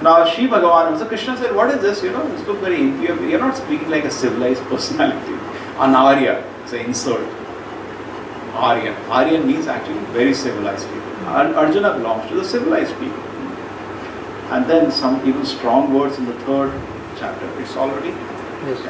Now Shri Bhagavan, so Krishna said, what is this? This look very, you're not speaking like a civilized personality. An Arya, it's an insult. Aryan. Aryan means actually very civilized people. Arjuna belongs to the civilized people. And then some even strong words in the 3rd chapter. It's already. Yes.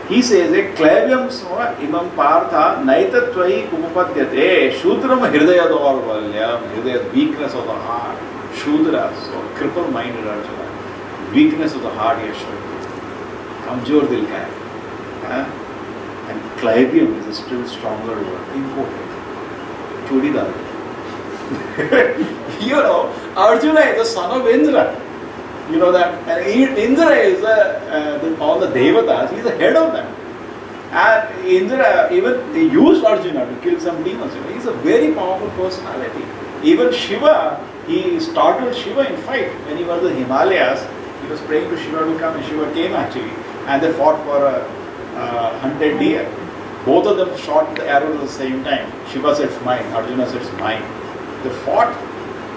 He says, Klavyam sva imam partha naitatvai upapadyate shudram hridaya dorvalyam, hridaya, weakness of the heart. Shudra, so crippled minded Arjuna. Weakness of the heart, Yashwar. Kamjor dil ka hai. And Klavyam is a still stronger word. Important. Chudidar. Arjuna is the son of Indra. You know that. And Indra is all the Devatas, he is the head of them. And Indra, even they used Arjuna to kill some demons. He is a very powerful personality. Even Shiva, he startled Shiva in fight. When he was in the Himalayas, he was praying to Shiva to come, and Shiva came actually. And they fought for a hunted deer. Both of them shot the arrow at the same time. Shiva said, it's mine. Arjuna said, it's mine. They fought.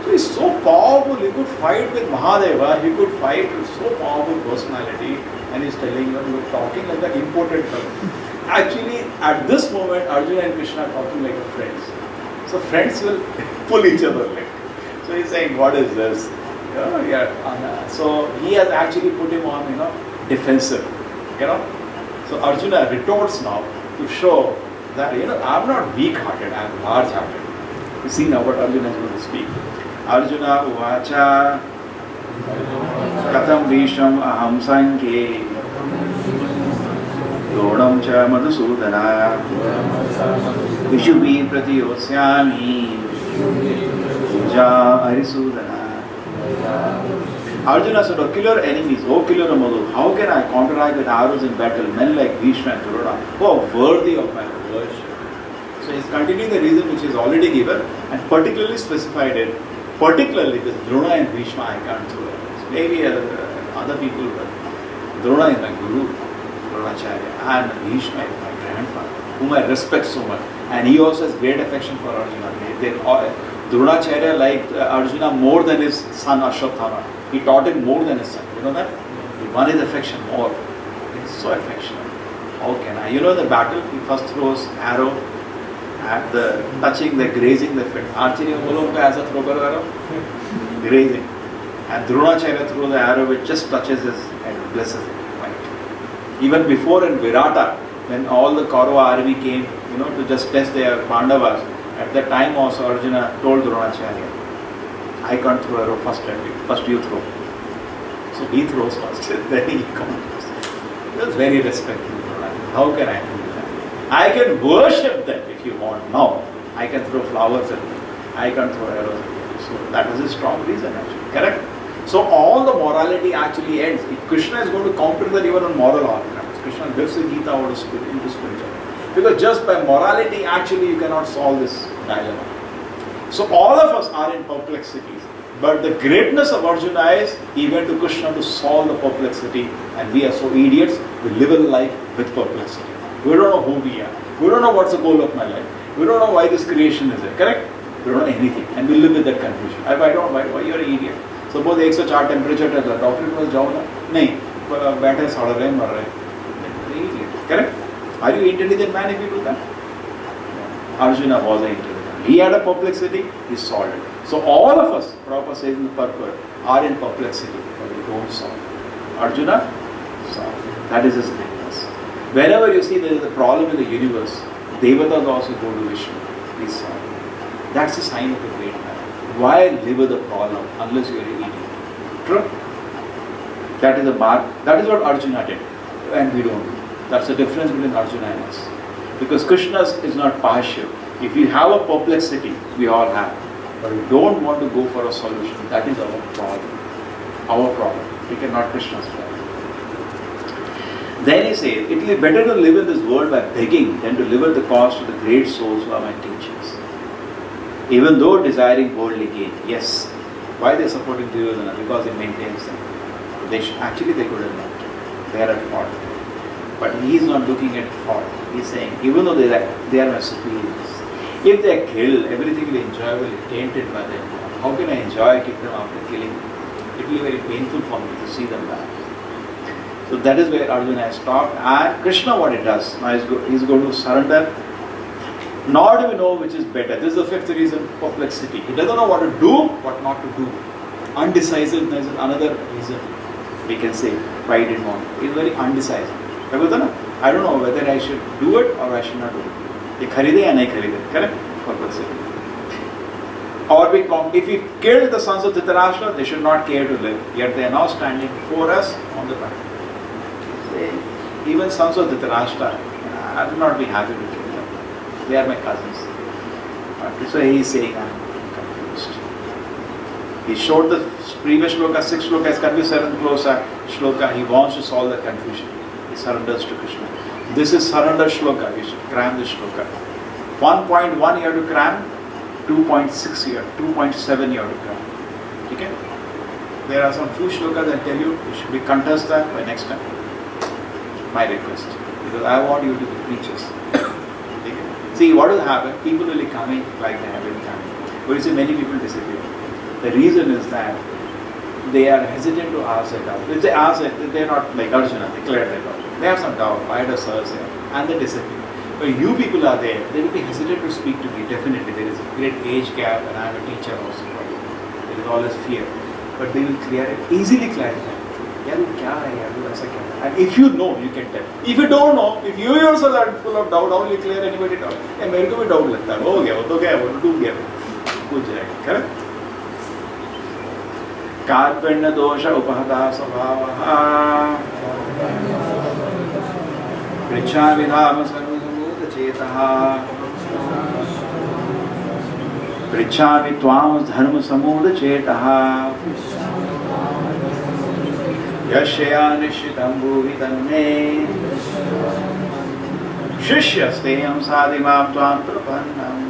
So he's so powerful, he could fight with Mahadeva, he could fight with so powerful personality, and he's telling you, you're talking like the imported fellow. Actually, at this moment, Arjuna and Krishna are talking like friends. So friends will pull each other leg. So he's saying, what is this? So he has actually put him on, defensive. So Arjuna retorts now to show that, I'm not weak-hearted, I'm large-hearted. You see now what Arjuna is going to speak. Arjuna uvacha katam visham aham sankhe dodam cha madhusudana vishubi pratiyosyami puja arisudana. Arjuna said, oh, kill your enemies, oh, kill your Madhu. How can I counteract with arrows in battle men like Bhishma and Durona, who are worthy of my worship? So he's continuing the reason which is already given and particularly specified it. Particularly with Drona and Bhishma, I can't do it. Maybe other people, but Drona is my guru, Dronacharya, and Bhishma is my grandfather, whom I respect so much. And he also has great affection for Arjuna. Dronacharya liked Arjuna more than his son Ashwatthama. He taught him more than his son. You know that? He won his affection more. He's so affectionate. How can I? In the battle, he first throws arrow at the touching, the grazing the fit. Archery bolon ka aisa throw karo arrow? Grazing. And Dronacharya threw the arrow which just touches his head, blesses him. Right. Even before in Virata, when all the Kaurava army came, to just test their Pandavas, at that time also Arjuna told Dronacharya, I can't throw arrow first you throw. So he throws first, then he comes. He was very respectful. How can I do that? I can worship them if you want. No, I can throw flowers at them. I can throw arrows at them. So that was a strong reason actually. Correct? So all the morality actually ends. Krishna is going to counter that even on moral arguments. Krishna lifts the Gita out into spirituality. Because just by morality actually you cannot solve this dilemma. So all of us are in perplexities. But the greatness of Arjuna is he went to Krishna to solve the perplexity, and we are so idiots, we live a life with perplexity. We don't know who we are. We don't know what's the goal of my life. We don't know why this creation is there. Correct? We don't know anything. And we live with that confusion. I don't know why you're an idiot. Suppose 104 temperature है तो doctor के पास जाओ ना नहीं बैठे सड़ रहे मर रहे idiot. Correct? Are you intelligent man if you do that? Arjuna was an intelligent. He had a perplexity, he solved it. So all of us, Prabhupada says in the purport, are in perplexity, but we don't solve it. Arjuna solved it. That is his greatness. Whenever you see there is a problem in the universe, Devatas also go to Vishnu. Please solve it. That's a sign of a great man. Why live with a problem unless you are an idiot? True? That is a mark. That is what Arjuna did. And we don't do. That's the difference between Arjuna and us. Because Krishna is not partial. If we have a perplexity, we all have. But we don't want to go for a solution. That is our problem. Our problem. We cannot Krishna's problem. Then he says, it will be better to live in this world by begging than to live at the cost of the great souls who are my teachers. Even though desiring worldly gain. Yes. Why they are supporting Duryodhana? Because he maintains them. They could have not. They are at fault. But he is not looking at fault. He is saying, even though they are my superiors, if they are killed, everything we enjoy will be tainted by them. How can I enjoy kingdom after killing them? It will be very painful for me to see them back. So that is where Arjuna has stopped. And Krishna, what he does, now he's going to surrender. Nor do we know which is better. This is the fifth reason, perplexity. He doesn't know what to do, what not to do. Undecisiveness is another reason. We can say why he didn't want it. He's very undecisive. I don't know whether I should do it or I should not do it. Ye kharide ya nahi kharide. Correct? Perplexity. Or if we killed the sons of Dhritarashtra, they should not care to live. Yet they are now standing before us on the back. Even sons of Dhritarashtra, I will not be happy to kill them. They are my cousins. So he is saying, I am confused. He showed the previous shloka, 6th shloka, is confused, 7th shloka. He wants to solve the confusion. He surrenders to Krishna. This is surrender shloka. We should cram this shloka. 1.1 you have to cram. 2.6 here, 2.7 you have to cram. Okay? There are some few shlokas that tell you should be contest that by next time. My request. Because I want you to be preachers. Okay? See, what will happen? People will be coming like they have been coming. But you see, many people disappear. The reason is that they are hesitant to ask a doubt. If they ask it, they are not like Arjuna, they clear their doubt. They have some doubt, why does Sir say? And they disappear. When you people are there, they will be hesitant to speak to me. Definitely, there is a great age gap, and I am a teacher also for you. There is always fear, but they will clear it, easily clarify. And if you know, you can tell. If you don't know, if you yourself are full of doubt, how will you clear anybody doubt? मेरे को भी doubt लगता है. हो गया, वो तो क्या है, वो डूब गया, कुछ जाएगा, correct? कार्पण्य दोष उपहता स्वभावः पृच्छामि धाम सर्वसम्मूढचेतः पृच्छामि त्वां धर्म समूढचेतः यश्या निश्चितं भुवि तन्मे शिष्यस्तेऽहं साधिमां त्वां प्रपन्नम्.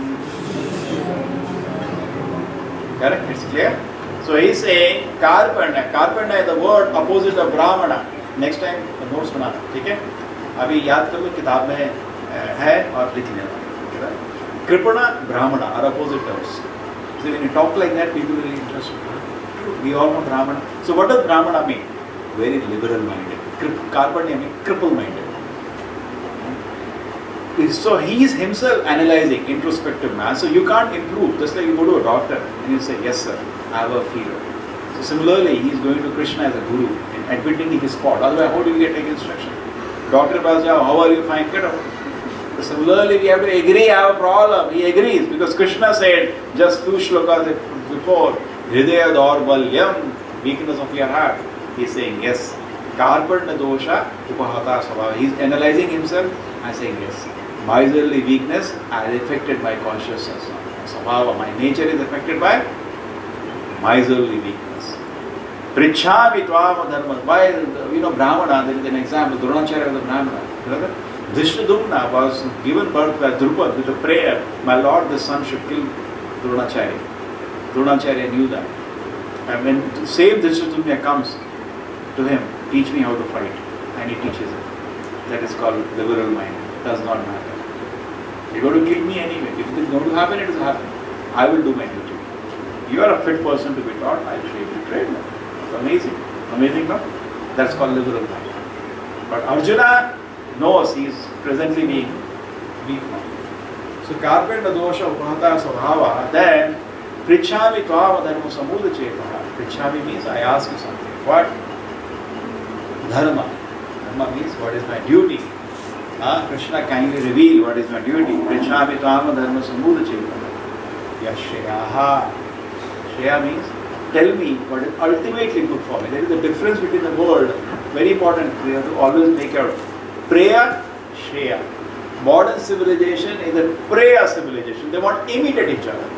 Correct? It's clear? So he is saying Karpanya. Karpanya is the word opposite of Brahmana. Next time the notes बनाना, ठीक है? अभी याद कर लो, किताब में है और लिख लेना. Kripana, Brahmana are opposite terms. So when you talk like that, people will be interested. We all know Brahmana. So what does Brahmana mean? Very liberal minded. Karpanya means cripple minded. So he is himself analyzing introspective math. So you can't improve. Just like you go to a doctor and you say, yes sir, I have a fever. So similarly, he is going to Krishna as a guru and admitting his fault. Otherwise, how do you get take instruction? Doctor pass jao, how are you fine? Get up. So similarly, we have to agree, I have a problem. He agrees because Krishna said just two shlokas before, Hridaya Daurbalyam, weakness of your heart. He is saying yes. Karpanya dosha upahata svabhava. He is analyzing himself and saying yes. Miserly weakness is affected by consciousness. Svabhava, my nature is affected by miserly weakness. Prichhami tvam dharma. Why, Brahmana, there is an example. Dronacharya was a Brahmana. Drishtadumna was given birth by Drupad with a prayer, my lord, the son should kill Dronacharya. Dronacharya knew that. And when the same Drishtadumna comes to him, teach me how to fight. And he teaches him. That is called liberal mind. It does not matter. You're going to kill me anyway. If it is going to happen, it will happen. I will do my duty. You are a fit person to be taught. I will show you to train. It's amazing. Amazing, no? That's called liberal mind. But Arjuna knows he is presently being weak now. So Karpanya dosha upahata svabhava. Then Prichhami tvam dharma samudachetaha. Prichhami means I ask you something. What? Dharma. Dharma means what is my duty. Krishna kindly reveal what is my duty. Prichhami tvam dharma samudachetaha. Yashyaha. Shreya means tell me what is ultimately good for me. There is a difference between the word. Very important. We have to always make out. Prayer, Shreya. Modern civilization is a prayer civilization. They want immediate each other.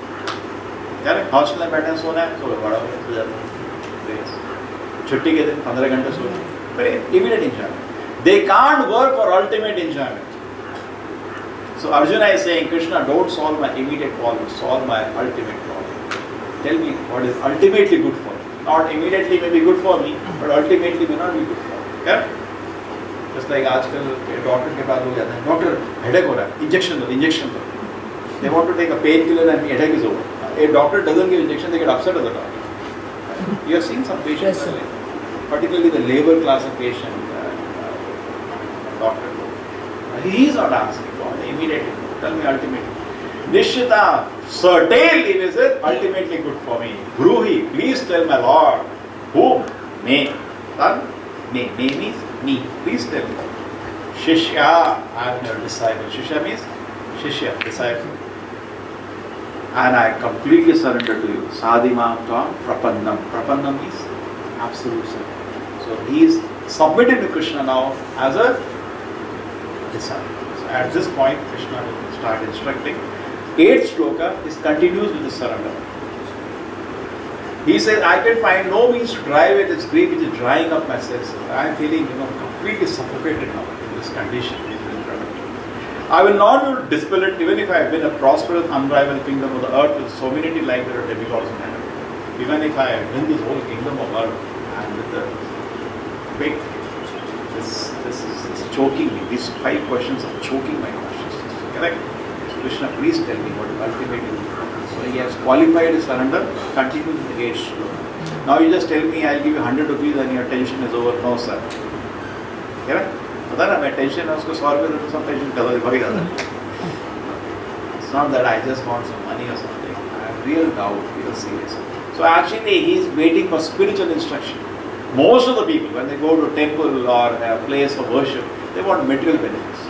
Correct? Hostel में बैठे सोना है, तो बड़ा हो जाता है. छुट्टी के दिन 15 घंटे सोना. Pray, immediate enjoyment. They can't work for ultimate enjoyment. So Arjuna is saying, Krishna, don't solve my immediate problem, solve my ultimate problem. Tell me what is ultimately good for me. Not immediately may be good for me, but ultimately may not be good for me. Correct? Just like आजकल doctor के पास लोग जाते हैं, doctor headache हो रहा है, injection दो. They want to take a painkiller and headache is over. A doctor doesn't give injection, they get upset at the doctor. You have seen some patients, Yes, sir. particularly the labor class of patient, doctor. He is not asking for it immediately. Tell me ultimately. Nishita, certainly this is ultimately good for me. Bruhi, please tell my Lord. Whom? Me. Son? Me. Me means me. Please tell me. Shishya, I am your disciple. Shishya means Shishya, disciple. And I completely surrender to you. Sadhima Tvam Prapannam. Prapannam means absolute surrender. So he is submitted to Krishna now as a disciple. So at this point, Krishna will start instructing. 8th shloka is continues with the surrender. He says, I can find no means to dry away this grief which is drying up my senses. I am feeling, completely suffocated now in this condition. I will not be able to dispel it even if I have been a prosperous, unrivaled kingdom of the earth with so many like there are demigods in heaven. Even if I have been this whole kingdom of earth and with the big, this is choking me. These 5 questions are choking my consciousness. Correct? So Krishna, please tell me what ultimately. So he has qualified his surrender, continue with the 8th shloka. Now you just tell me I'll give you 100 rupees and your tension is over. No, sir. Correct? पता ना मैं tension है उसको 100 रुपये तो सब tension खत्म हो जाता है. It's not that I just want some money or something. I have real doubt, real serious. So actually he is waiting for spiritual instruction. Most of the people when they go to a temple or a place of worship, they want material benefits.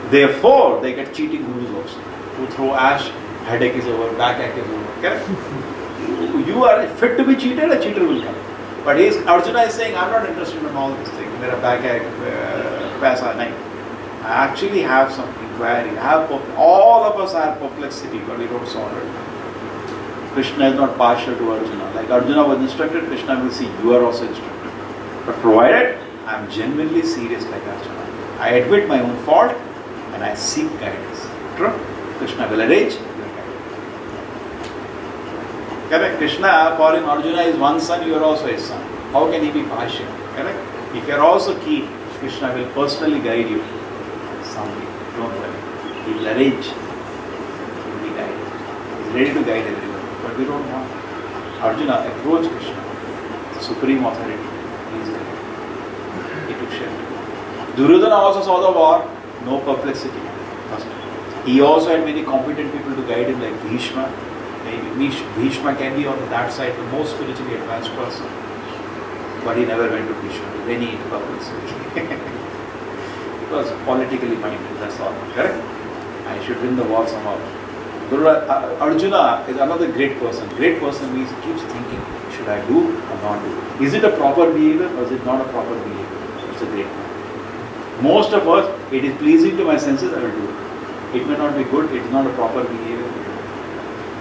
Therefore they get cheating gurus also. Who throw ash, headache is over, backache is over. Correct? You are fit to be cheated, a cheater will come. But Arjuna is saying, I'm not interested in all these things. Mera backache, paisa, nahi. I actually have some inquiry. All of us have perplexity, but we don't solve it. Krishna is not partial to Arjuna. Like Arjuna was instructed, Krishna will see, you are also instructed. But provided I am genuinely serious like Arjuna, I admit my own fault and I seek guidance. True? Krishna will arrange. Correct? Krishna, for him, Arjuna is one son, you are also his son. How can he be partial? Correct? If you are also keen, Krishna will personally guide you. Someday. Don't worry. He will arrange. He will be guided. He is ready to guide everyone. But we don't want. Arjuna approached Krishna, the supreme authority. He is ready. He took shelter. Duryodhana also saw the war. No perplexity. First. He also had many competent people to guide him like Bhishma. Maybe Bhishma can be on that side, the most spiritually advanced person. But he never went to Bhishma with any publicity. Because politically minded, that's all. Correct? I should win the war somehow. Arjuna is another great person. Great person means he keeps thinking, should I do or not do? Is it a proper behavior or is it not a proper behavior? It's a great man. Most of us, it is pleasing to my senses, I will do it. It may not be good, it is not a proper behavior.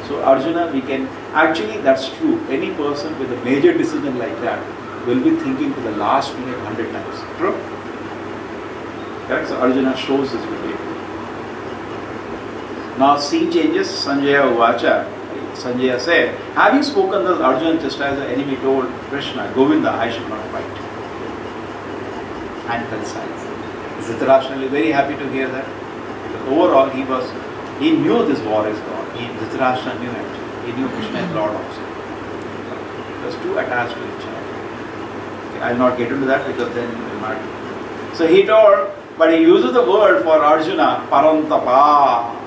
So Arjuna, we can, actually that's true. Any person with a major decision like that will be thinking for the last minute 100 times. True? Correct? So Arjuna shows his behavior. Now scene changes, Sanjaya Uvacha. Sanjaya said, have you spoken thus Arjuna just as the enemy told Krishna, Govinda, I should not fight? And fell silent. Dhritarashtra was very happy to hear that. Because overall he knew this war is gone. Dhritarashtra knew actually. He knew Krishna is Lord also. He was too attached to each other. Okay, I will not get into that because then we will not. So he told, but he uses the word for Arjuna, Parantapa.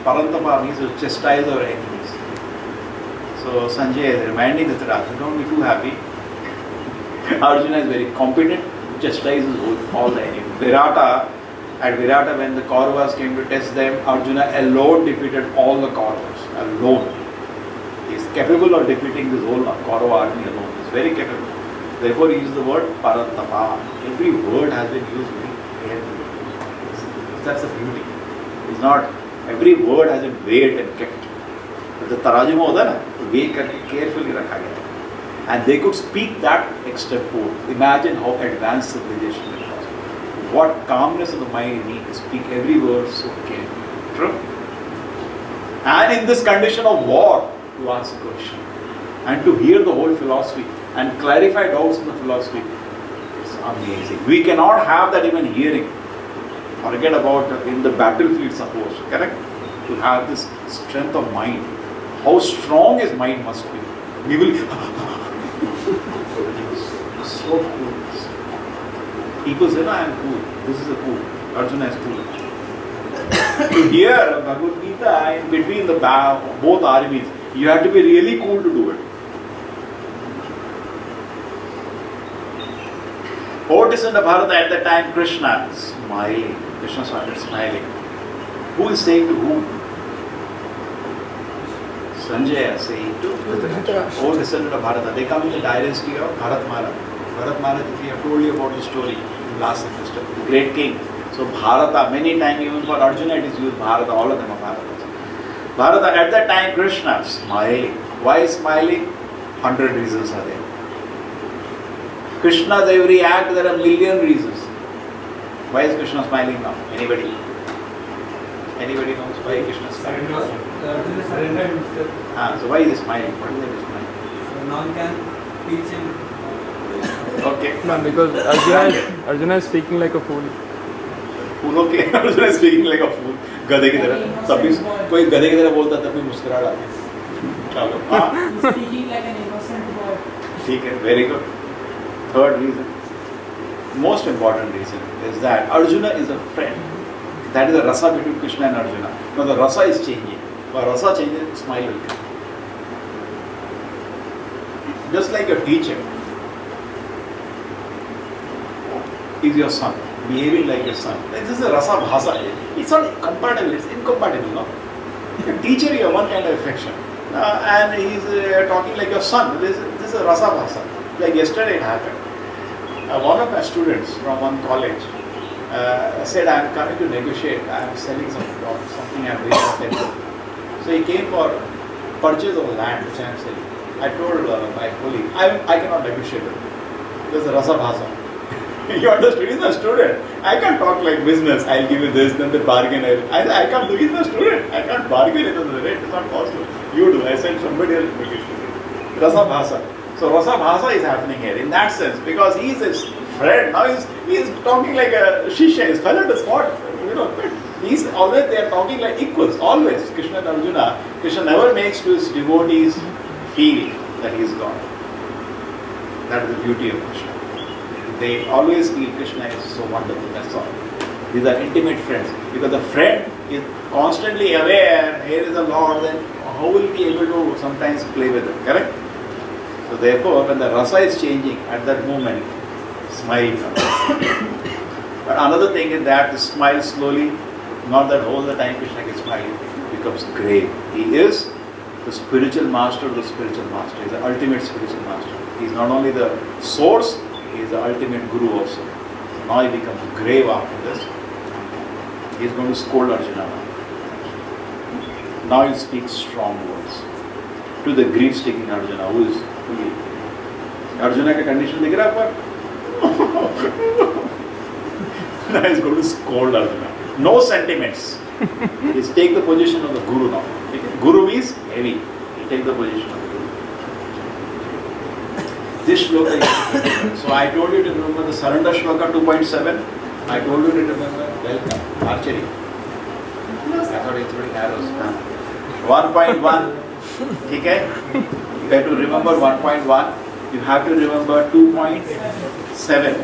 Parantapa means to chastise our enemies. So Sanjay is reminding Dhritarashtra, don't be too happy. Arjuna is very competent, chastises all the enemies. At Virata, when the Kauravas came to test them, Arjuna alone defeated all the Kauravas. Alone. He is capable of defeating this whole Kaurava army alone. He is very capable. Therefore, he used the word Parantapa. Every word has been used very carefully. That's the beauty. It's not, every word has been weighed and kept. But the Tarajuma hoda na, weigh karke carefully rakha gaya. And they could speak that extempore. Imagine how advanced civilization it was. What calmness of the mind you need to speak every word so carefully. True? And in this condition of war, to ask a question and to hear the whole philosophy and clarify doubts in the philosophy, it's amazing. We cannot have that even hearing. Forget about in the battlefield, suppose. Correct? To have this strength of mind. How strong his mind must be. We will. So cool. People say, no, I am cool. This is a cool. Arjuna is cool. To hear Bhagavad Gita in between the both armies, you have to be really cool to do it. What is in the Bharata at that time? Krishna smiling. Krishna started smiling. Who is saying to whom? Sanjaya saying to all descendant of Bharata. They come in the dynasty of Bharatmala. Bharatmala, we have told you about the story in last semester. The great king. So Bharata, many times even for Arjuna it is used Bharata, all of them are Bharata. Bharata at that time Krishna smiling. Why smiling? 100 reasons are there. Krishna's every act there are million reasons. Why is Krishna smiling now? Anybody? Anybody knows why Krishna is smiling? Surrender himself. So why is he smiling? What is he smiling? So none can teach him. Okay. No, because Arjuna is speaking like a fool. फूलों के Arjuna is speaking like a fool. गधे की तरह. तब भी कोई गधे की तरह बोलता तब भी मुस्कुरा रहा है. चलो. Speaking like an innocent boy. ठीक है. Very good. Third reason. Most important reason is that Arjuna is a friend. That is the rasa between Krishna and Arjuna. Now the rasa is changing. When rasa changes, smile will come. Just like your teacher is your son, behaving like your son. This is a rasa bhasa. It's not compatible, it's incompatible. No? Your teacher, you have one kind of affection. And he's talking like your son. This is a rasa bhasa. Like yesterday it happened. One of my students from one college said, I am coming to negotiate. I am selling something I am doing for temple. So he came for purchase of land which I am selling. I told my colleague, I cannot negotiate with him. There's a rasa bhasa. You understood? He's a student. I can't talk like business. I'll give you this, then the bargain. I can't do. He's a student. I can't bargain it on the rate. It's not possible. You do. I said somebody else will negotiate. Rasa bhasa. So rasa bhasa is happening here in that sense because he is his friend. Now he's talking like a shishya. His fellow does what? He's always they are talking like equals. Always Krishna and Arjuna. Krishna never makes to his devotees feel that he is God. That is the beauty of Krishna. They always feel Krishna is so wonderful, that's all. These are intimate friends. Because the friend is constantly aware, here is a Lord, then how will he be able to sometimes play with him, correct? So therefore, when the rasa is changing, at that moment, smile comes. But another thing is that the smile slowly, not that all the time Krishna can smile, becomes grave. He is the spiritual master of the spiritual master. He is the ultimate spiritual master. He is not only the source, he is the ultimate guru also. So now he becomes grave after this. He is going to scold Arjuna now. Now he speaks strong words to the grief-stricken Arjuna, who is Arjuna ka condition dikh raha hai now he is going to scold Arjuna. No sentiments. He is take the position of the guru now. Guru means heavy. He take the position of the guru. This shloka is so I told you to remember the surrender shloka 2.7. I told you to remember welcome, archery. I thought it's throwing arrows. 1.1. Okay? You have to remember 1.1. You have to remember 2.7.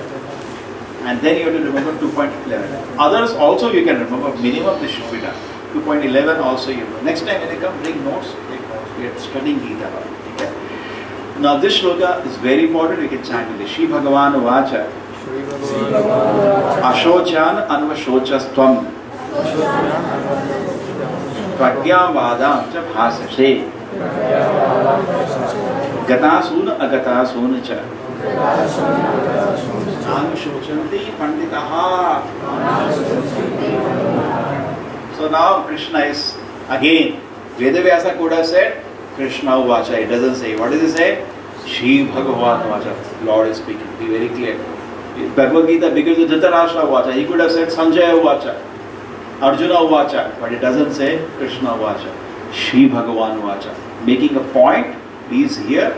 And then you have to remember 2.11. Others also you can remember. Minimum this should be done. 2.11 also you know. Next time when they come, bring notes. Take notes. We are studying Gita. Okay? Now this shloka is very important. We can chant it. Shri Bhagavan Vacha Ashochan Anvashochastvam Pragyavadam cha bhasate Gatasun Agatasun cha Anvashochanti Panditaha. So now Krishna is again, Vedavyasa could have said Krishna Vacha. It doesn't say. What does it say? Shri Bhagavan Vacha. Lord is speaking. Be very clear. Bhagavad Gita begins with Dhritarashtra Vacha. He could have said Sanjaya Vacha, Arjuna Vacha, but it doesn't say Krishna Vacha. Shri Bhagavan Vacha. Making a point, please hear,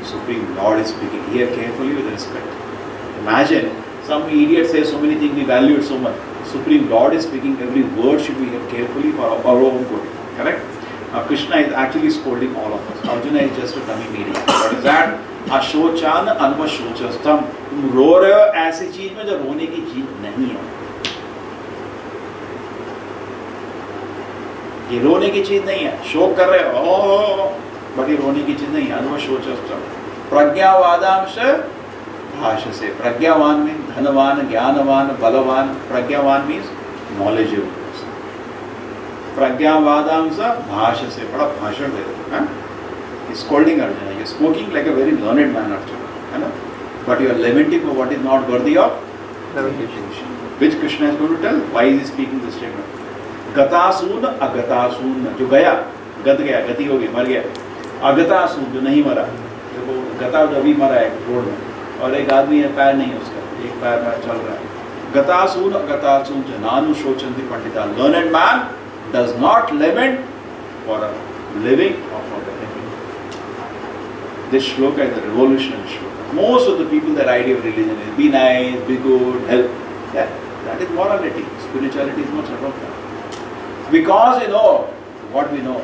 Supreme Lord is speaking. Hear carefully with respect. Imagine, some idiot says so many things, we value it so much. Supreme Lord is speaking, every word should be heard carefully for our own good. Correct? Krishna is actually scolding all of us. Arjuna is just a dummy medium. What is that? अशोचान अनवशोचस्तम. तुम रो रहे हो ऐसी चीज में जो रोने की चीज नहीं है. ये रोने की चीज नहीं है. शोक कर रहे हो बट ये रोने की चीज नहीं है. अनवशोचस्तम. प्रज्ञावादांश भाष्य. प्रज्ञावान मीन धनवान, ज्ञानवान, बलवान. प्रज्ञावान मीन्स नॉलेजेबल. प्रज्ञावादांश भाष्य से बड़ा भाषण दे रहे हैं. Scolding Arjuna, you are speaking like a very learned man, Arjuna, but you are lamenting for what is not worthy of lamentation. Which Krishna is going to tell? Why is he speaking this statement? Gatasun, agatasun, जो गया, गत गया, गति हो गई, मर गया. अगतासून जो नहीं मरा, देखो गता जो अभी मरा है रोड में, और एक आदमी है पैर नहीं उसका, एक पैर में चल रहा है. गतासून, अगतासून जनानु शोचन्ति Pandita. Learned man does not lament for a living or for the living. This shloka is a revolutionary shloka. Most of the people, their idea of religion is be nice, be good, help. Yeah, that is morality. Spirituality is much above that. Because we know what we know,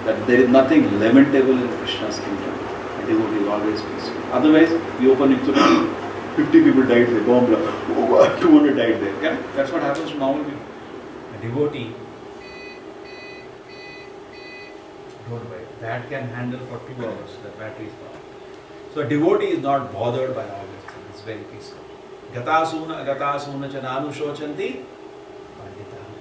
that there is nothing lamentable in Krishna's kingdom. A devotee is always peaceful. Otherwise, we open it to 50 people died there, bomb blast. 200 died there. Okay? That's what happens to normal people. A devotee, don't worry, that can handle for 2 hours, the battery is gone. So a devotee is not bothered by all these things, it's very peaceful. Gatasuna, agatasuna chananu shochanti.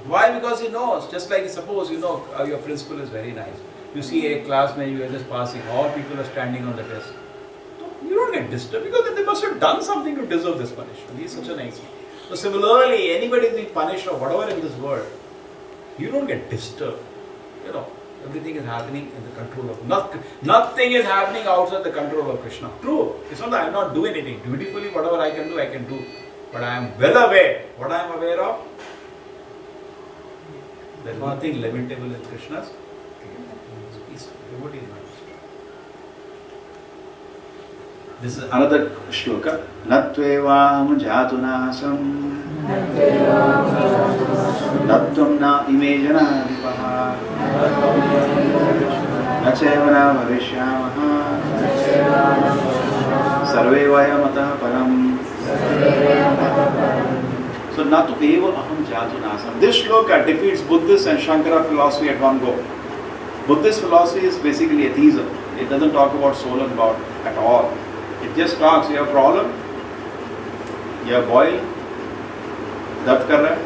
Why? Because he knows, just like suppose you know your principal is very nice. You see a classmate, you are just passing, all people are standing on the desk. You don't get disturbed because they must have done something to deserve this punishment. He is such a nice man. So similarly, anybody is being punished or whatever in this world, you don't get disturbed. You know. Everything is happening in the control of nothing is happening outside the control of Krishna. True. It's not that I am not doing anything. Dutifully, whatever I can do. But I am well aware. What I am aware of? There is nothing lamentable in Krishna's kingdom. It's peaceful. Devotee is not peaceful. This is another shloka. Natvevam jatunasam Natvam na imejana dipaha Nachevana bhavishyamaha Sarve vayam atah param. So natu eva aham jatunasam. This shloka defeats Buddhist and Shankara philosophy at one go. Buddhist philosophy is basically atheism. It doesn't talk about soul and God at all. It just talks, you have a problem, you have boil, दर्द कर रहा है,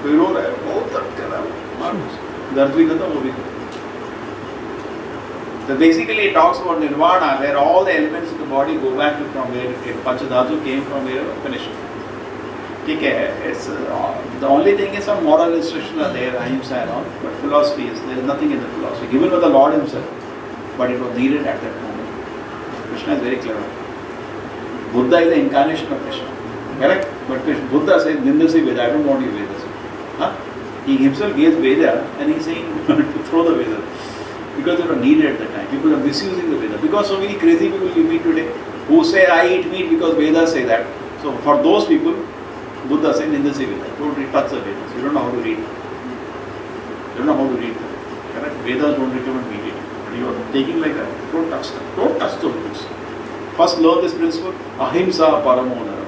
कोई रो रहा है, बहुत दर्द कर रहा है, दर्द भी खत्म, वो भी खत्म. So basically it talks about nirvana, where all the elements of the body go back to from where it came. Panchadhatu came from where it finished. ठीक है, it's the only thing is some moral instructions are there, ahimsa and all, but philosophy is, there is nothing in the philosophy given by the Lord himself, but it was needed at that moment. Krishna is very clever. Buddha is the incarnation of Krishna, correct? But Buddha says, Nindasi Veda, I don't want you Vedas. Huh? He himself gives Veda and he's saying to throw the Veda because they were needed at the time. People are misusing the Veda because so many crazy people you meet today who say I eat meat because Vedas say that. So for those people, Buddha said Nindasi Veda, don't touch the Vedas. You don't know how to read. You don't know how to read them. Correct? Vedas don't recommend meat eating. You are taking like that. Don't touch them. Don't touch the books. First learn this principle. Ahimsa paramo dharma.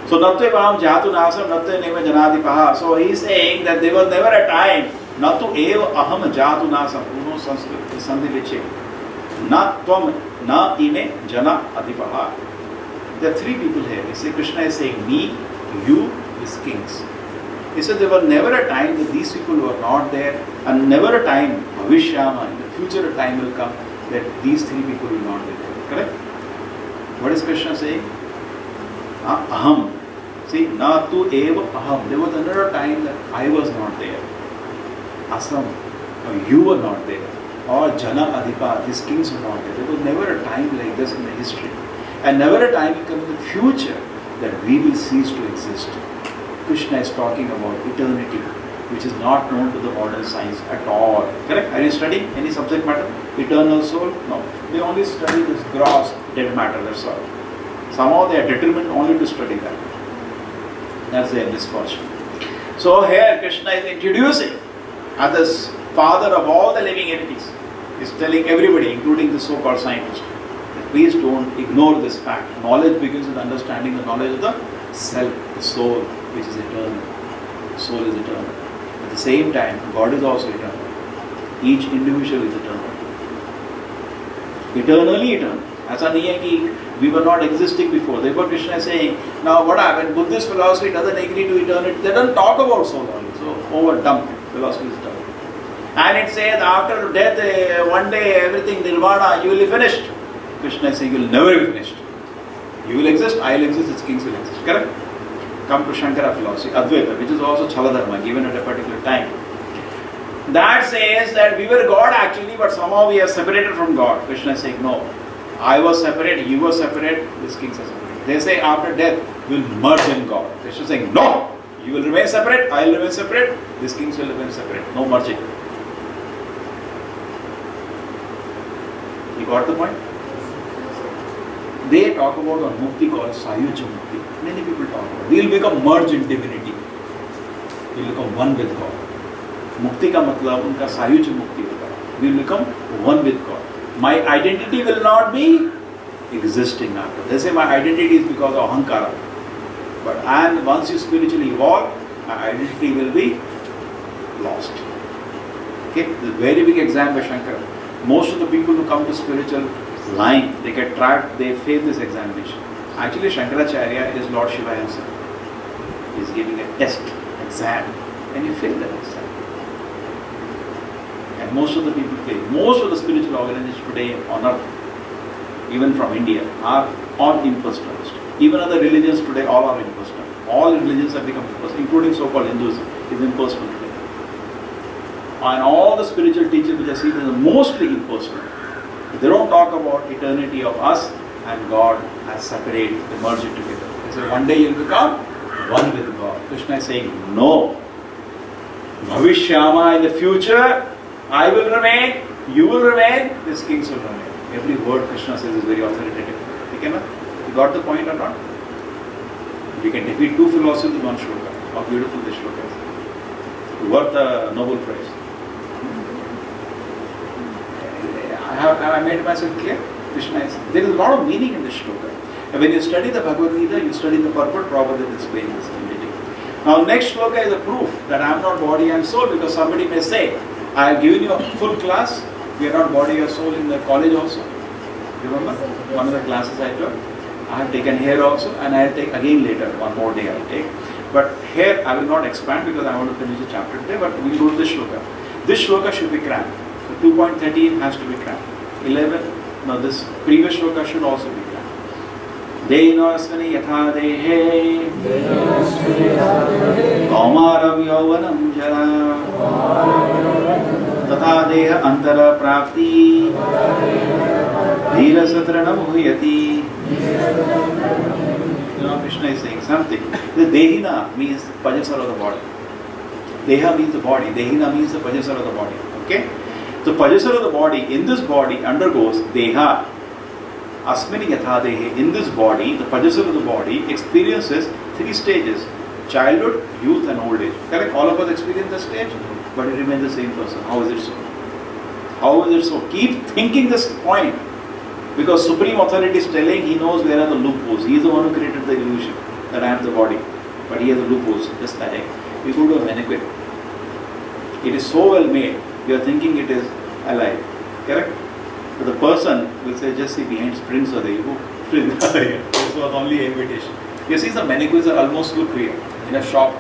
So natve vam jatu nasam natve neva janadipaha. So he is saying that there was never a time natu eva aham jatu nasam. Uno sanskrit sandhi viche. Na tvam na ime jana adipaha. There are three people here. You see, Krishna is saying me, you, his kings. He said there was never a time that these people were not there, and never a time, Bhavishyama, in the future a time will come that these three people will not be there. Correct? What is Krishna saying? Aham. See, na tu eva aham. There was another time that I was not there. Asam. Or you were not there. Or Jana Adipa, these kings were not there. There was never a time like this in the history. And never a time will come in the future that we will cease to exist. Krishna is talking about eternity, which is not known to the modern science at all. Correct? Are you studying any subject matter? Eternal soul? No. They only study this gross dead matter, that's all. Somehow they are determined only to study that. That's their misfortune. So here Krishna is introducing as the father of all the living entities, is telling everybody, including the so-called scientists, that please don't ignore this fact. Knowledge begins with understanding the knowledge of the self, the soul, which is eternal. The soul is eternal. At the same time, God is also eternal. Each individual is eternal. Eternally eternal. ऐसा नहीं है कि we were not existing before. Therefore Krishna is saying, now what happened? Buddhist philosophy doesn't agree to eternity. They don't talk about soul only. So over dumb. Philosophy is dumb. And it says after death, one day everything nirvana, you will be finished. Krishna is saying you will never be finished. You will exist, I will exist, its kings will exist. Correct? Come to Shankara philosophy, Advaita, which is also Chaladharma, given at a particular time. That says that we were God actually, but somehow we are separated from God. Krishna is saying, no, I was separate, you were separate, these kings are separate. They say after death, we will merge in God. Krishna is saying, no, you will remain separate, I will remain separate, these kings will remain separate. No merging. You got the point? They talk about a mukti called Sayuja Mukti. Many people talk about it. We will become merged in divinity. We will become one with God. Mukti का मतलब उनका सायुज मुक्ति होता है. We will become one with God. My identity will not be existing after. They say my identity is because of ahankara. And once you spiritually evolve, my identity will be lost. Okay, this is a very big exam by Shankara. Most of the people who come to spiritual line, they get trapped, they fail this examination. Actually, Shankaracharya is Lord Shiva himself. He is giving a test, exam, and you fail that exam. And most of the people fail. Most of the spiritual organizations today on earth, even from India, are on impersonal. Even other religions today, all are impersonal. All religions have become impersonal, including so-called Hinduism, is impersonal today. And all the spiritual teachers which I see, they are mostly impersonal. They don't talk about eternity of us and God as separate, they merge it together. They say one day you will become one with God. Krishna is saying, no. Bhavishyama, in the future, I will remain, you will remain, these kings will remain. Every word Krishna says is very authoritative. You got the point or not? We can defeat two philosophies with one shloka. How beautiful this shloka is. Worth a Nobel Prize. Have I made myself clear? Krishna is, there is a lot of meaning in this shloka. And when you study the Bhagavad Gita, you study the purport, Prabhupada is explaining this in detail. Now next shloka is a proof that I am not body, I am soul, because somebody may say, I have given you a full class, we are not body or soul in the college also. You remember? One of the classes I took. I have taken here also, and I will take again later, one more day I will take. But here I will not expand because I want to finish the chapter today, but we will go to this shloka. This shloka should be cramped. So 2.13 has to be cramped. 11, no, this previous shloka should also be cramped. Dehinosvani yatha dehe kaumaram yauvanam jara tatha deha antara prapti dhira satranam huyati. You know, Krishna is saying something. The Dehina means Pajasara of the body. Deha means the body. Dehina means the Pajasara of the body. Okay? So Pajasara of the body, in this body undergoes Deha. Asmini Yatha Dehe. In this body, the Pajasara of the body experiences three stages. Childhood, youth and old age. Correct? All of us experience the stage, but it remains the same person. How is it so? How is it so? Keep thinking this point. Because Supreme Authority is telling he knows where are the loopholes. He is the one who created the illusion that I am the body. But he has the loopholes. Just like you go to a mannequin. It is so well made. You are thinking it is alive. Correct? But the person will say, just see behind springs are there. You go, springs are there. This was only an invitation. You see some mannequins are almost look real in a shop.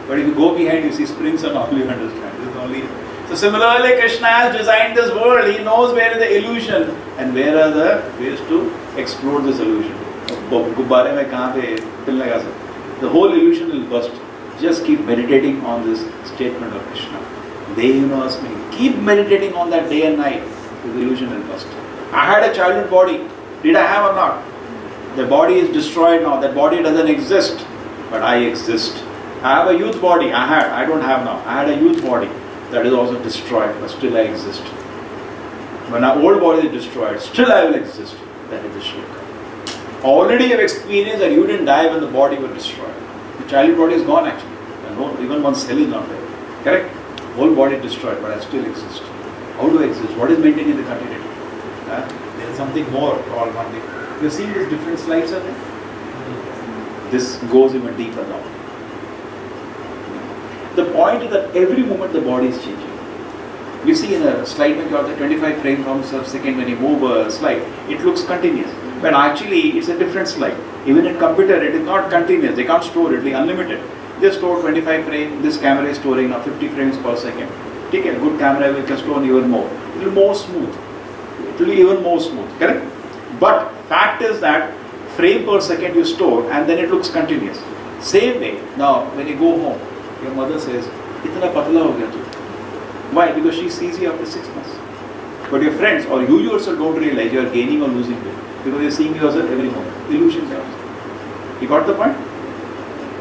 But if you go behind, you see springs and all, you understand. This is only. So similarly, Krishna has designed this world. He knows where is the illusion and where are the ways to explode this illusion. The whole illusion will burst. Just keep meditating on this statement of Krishna. Dehinasmi. Keep meditating on that day and night. The illusion will burst. I had a childhood body. Did I have or not? The body is destroyed now. That body doesn't exist. But I exist. I have a youth body. I don't have now. I had a youth body. That is also destroyed, but still I exist. When our old body is destroyed, still I will exist. That is the shloka. Already you have experienced that you didn't die when the body was destroyed. The childhood body is gone actually. And even one cell is not there. Correct? Whole body destroyed, but I still exist. How do I exist? What is maintaining the continuity? There is something more called one day. You're seeing these different slides, are there? This goes even deeper now. The point is that every moment the body is changing. You see in a slide when you have the 25 frames per second when you move a slide, it looks continuous. But actually it's a different slide. Even in computer it is not continuous. They can't store it, it's unlimited. They store 25 frames, this camera is storing now 50 frames per second. Take a good camera, we can store even more. It will be more smooth. It will be even more smooth, correct? But fact is that frame per second you store and then it looks continuous. Same way, now when you go home, your mother says, "Itna patla ho gaya tu." Why? Because she sees you after 6 months. But your friends or you yourself don't realize you are gaining or losing weight because you're seeing yourself every moment. Illusion comes. You got the point?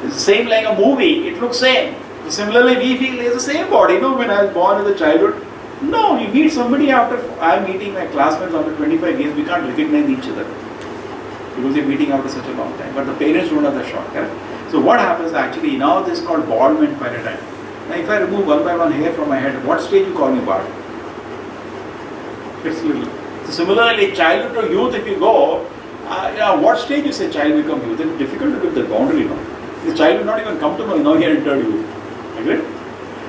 It's the same like a movie. It looks same. So similarly, we feel there's the same body. You know, when I was born as a childhood, no, you meet somebody after, I'm meeting my classmates after 25 years, we can't recognize each other because we're meeting after such a long time. But the parents don't have the shock, correct? So what happens actually, now this is called baldment paradigm. Now if I remove one by one hair from my head, what stage you call me bald? It's little. So similarly, childhood to youth, if you go, what stage you say child become youth? It's difficult to give the boundary now. The child will not even come to know, now he entered youth. Agree?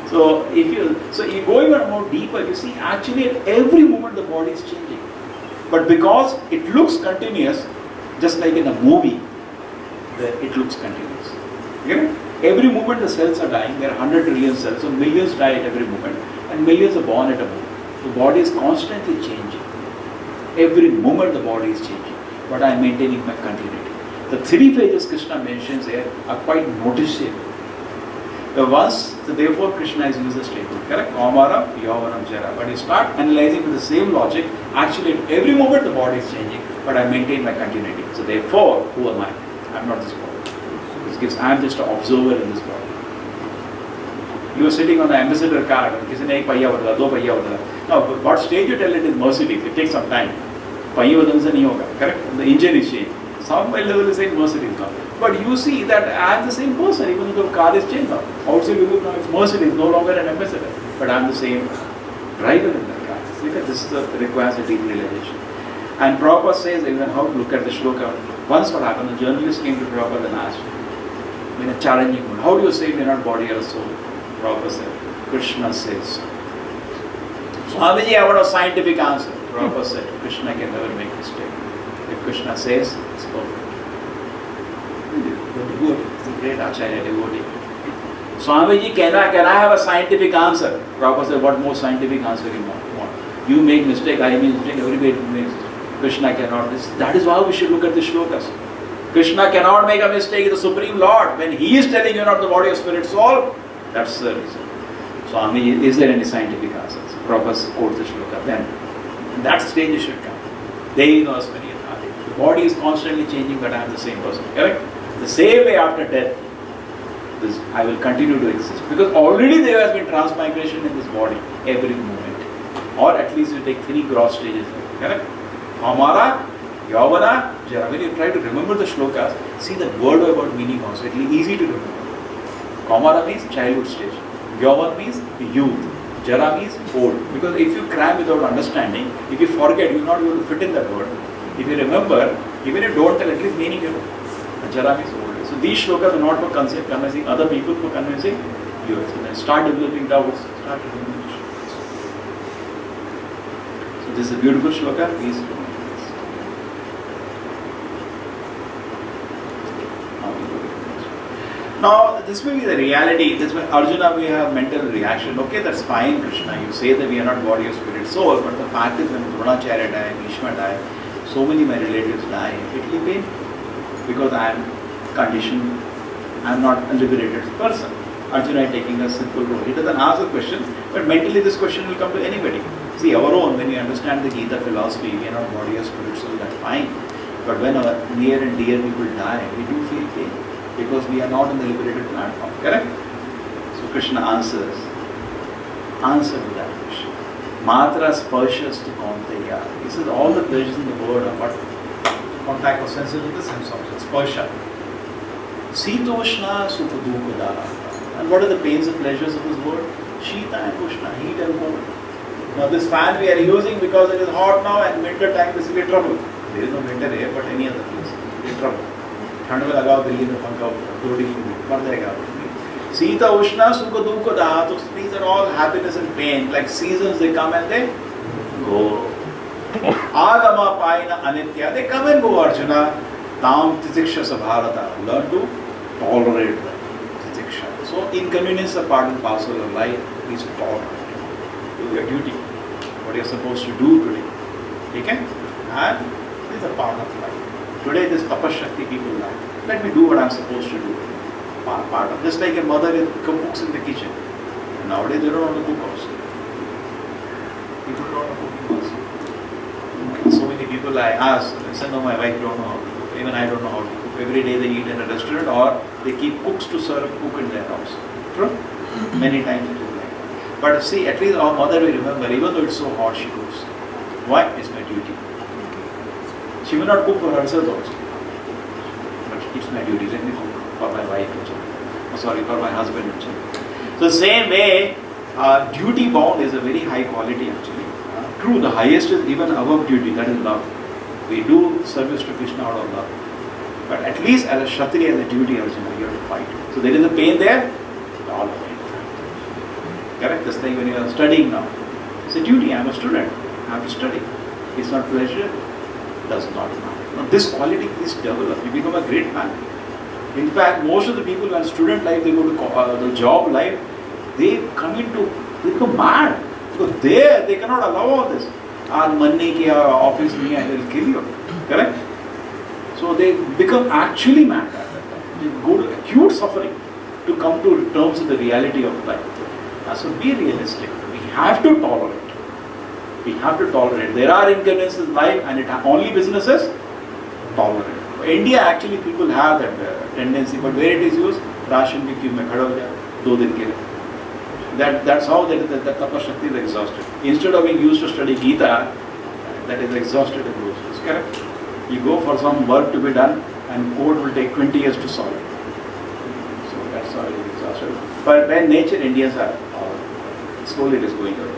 So if you go even more deeper, you see actually at every moment the body is changing. But because it looks continuous, just like in a movie, it looks continuous. Okay? Every moment the cells are dying, there are 100 trillion cells, so millions die at every moment, and millions are born at a moment. The body is constantly changing. Every moment the body is changing, but I am maintaining my continuity. The three phases Krishna mentions here are quite noticeable. So therefore Krishna is used the statement, correct? Kaumara, Yauvanam, Jara. But you start analyzing with the same logic, actually at every moment the body is changing, but I maintain my continuity. So therefore, who am I? I am not this body. I am just an observer in this body. You are sitting on the ambassador card, किसी ने एक पहिया बदला, दो पहिया बदला. Now, what stage you tell it is Mercedes, it takes some time. पहिया बदलने से नहीं होगा, correct? The engine is changed. Some level is saying Mercedes now. But you see that I am the same person, even though the car is changed now. Outside you look now, it's Mercedes, no longer an ambassador. But I am the same driver in that car. Look at this, requires a deep realization. And Prabhupada says, even how to look at the shloka. Once what happened, the journalist came to Prabhupada and asked, in a challenging mood, how do you say we are not body or soul? Prabhupada said, Krishna says. Swamiji, I want a scientific answer. Prabhupada said, Krishna can never make mistake. If Krishna says, it's perfect. The devotee, it's a great Acharya devotee. Swamiji, can I have a scientific answer? Prabhupada said, what more scientific answer you want? You make mistake, I make mistake, everybody makes mistake. Krishna cannot. That is why we should look at the shlokas. Krishna cannot make a mistake, the Supreme Lord. When He is telling you not the body of spirit soul, that's the reason. Swami, is there any scientific answers? Prabhupada quotes the shloka. Then, in that stage you should come. They know us many. The body is constantly changing, but I am the same person. Correct? The same way after death, I will continue to exist. Because already there has been transmigration in this body every moment. Or at least you take 3 gross stages. Correct? Amara, Yauvana, Jara. When you try to remember the shlokas, see the word about meaning also. It will be easy to remember. Kamara means childhood stage. Yavan means youth. Jara means old. Because if you cram without understanding, if you forget, you will not be able to fit in that word. If you remember, even if you don't tell, at least meaning you know. Jara means old. So these shlokas are not for convincing other people, for convincing you. So then start developing doubts. Start developing shlokas. So this is a beautiful shloka. Please. Now, this may be the reality. This way, Arjuna, we have mental reaction. Okay, that's fine, Krishna. You say that we are not body or spirit, soul. But the fact is, when Dronacharya died, Bhishma died, so many of my relatives died. It will be because I am conditioned. I am not a liberated person. Arjuna is taking a simple role. He doesn't ask a question, but mentally this question will come to anybody. See, our own, when you understand the Gita philosophy, we are not body or spirit, soul. That's fine. But when our near and dear people die, we do feel pain. Because we are not in the liberated platform, correct? So Krishna answers. Answer to that question. Matra sparshas to Kaunteya. He says all the pleasures in the world are what? Contact of senses with the sense object. Sparsha. Sitoshna Sukhadukadara. And what are the pains and pleasures of this world? Shita and Ushna, heat and cold. Now this fan we are using because it is hot now and winter time this will be trouble. There is no winter here but any other place. It is trouble. ठंड में लगाओ दिल्ली में पंखा दो degree में मर जाएगा. Sita, Ushna, Sukha, Dukha, Daha. These are all happiness and pain. Like seasons, they come and they go. Agama, Paina, Anitya, they come and go, Arjuna. Tam, Titiksha, Sabharata. Learn to tolerate them. Titiksha. So, inconvenience are part and parcel of life. Please tolerate. Do your duty. What you are supposed to do today. Okay? And this is a part of life. Today, this tapashakti people like. Let me do what I am supposed to do. Part of just like a mother cooks in the kitchen. And nowadays they don't want to cook also. People don't want to cook also. So many people I ask, I say no, my wife don't know how to cook. Even I don't know how to cook. Every day they eat in a restaurant or they keep cooks to serve cook in their house. True? Many times it is like that. But see, at least our mother will remember, even though it's so hot, she cooks. Why? It's my duty. She will not cook for herself also. But it's my duty. Let me cook for my wife for my husband So the same way, duty bound is a very high quality actually. True, the highest is even above duty, that is love. We do service to Krishna out of love. But at least as a Kshatriya, as a duty, Arjuna, you have to fight. So there is a pain there, all the pain. Correct? Just like when you are studying now. It's a duty, I am a student, I have to study. It's not pleasure, does not matter. Now this quality is developed, you become a great man. In fact, most of the people when student life, they go to the job life, they become mad. Because there, they cannot allow all this. Money ki office nahi hai, they will kill you. Correct? So they become actually mad. They go to acute suffering to come to terms with the reality of life. So be realistic. We have to tolerate. We have to tolerate. There are inconveniences in life and only business is tolerate. India actually people have that tendency, but where it is used, ration bhi queue mein khada ho jaya, 2 din ke liye. That's how the tapashakti is exhausted. Instead of being used to study Gita, that is exhausted and useless. Correct? You go for some work to be done and code will take 20 years to solve it. So that's how it is exhausted. But by nature, Indians are slowly it is going away.